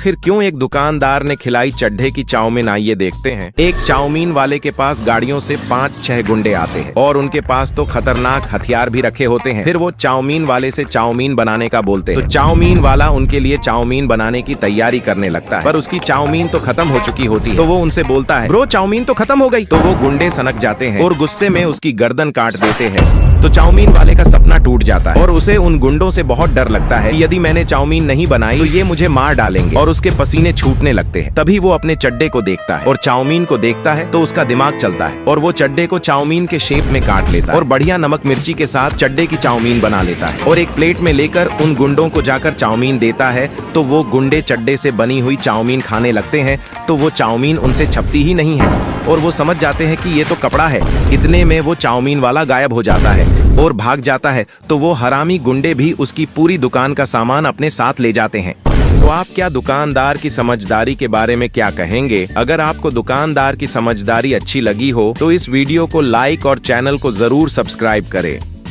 आखिर क्यों एक दुकानदार ने खिलाई चड्ढे की चाउमीन, आइए देखते हैं। एक चाउमीन वाले के पास गाड़ियों से 5-6 गुंडे आते हैं और उनके पास तो खतरनाक हथियार भी रखे होते हैं। फिर वो चाउमीन वाले से चाउमीन बनाने का बोलते हैं, तो चाउमीन वाला उनके लिए चाउमीन बनाने की तैयारी करने लगता है, पर उसकी चाउमीन तो खत्म हो चुकी होती है। तो वो उनसे बोलता है, ब्रो चाउमीन तो खत्म हो गई। तो वो गुंडे सनक जाते हैं और गुस्से में उसकी गर्दन काट देते हैं। तो चाउमीन वाले का सपना टूट जाता है और उसे उन गुंडों से बहुत डर लगता है कि यदि मैंने चाउमीन नहीं बनाई तो ये मुझे मार डालेंगे, और उसके पसीने छूटने लगते हैं। तभी वो अपने चड्डे को देखता है और चाउमीन को देखता है तो उसका दिमाग चलता है और वो चड्डे को चाउमीन के शेप में काट लेता है और बढ़िया नमक मिर्ची के साथ चड्डे की चाउमीन बना लेता है और एक प्लेट में लेकर उन गुंडों को जाकर चाउमीन देता है। तो वो गुंडे चड्डे से बनी हुई चाउमीन खाने लगते हैं, तो वो चाउमीन उनसे छपती ही नहीं है और वो समझ जाते हैं कि ये तो कपड़ा है। इतने में वो चाउमीन वाला गायब हो जाता है और भाग जाता है। तो वो हरामी गुंडे भी उसकी पूरी दुकान का सामान अपने साथ ले जाते हैं। तो आप क्या दुकानदार की समझदारी के बारे में क्या कहेंगे? अगर आपको दुकानदार की समझदारी अच्छी लगी हो तो इस वीडियो को लाइक और चैनल को जरूर सब्सक्राइब करें।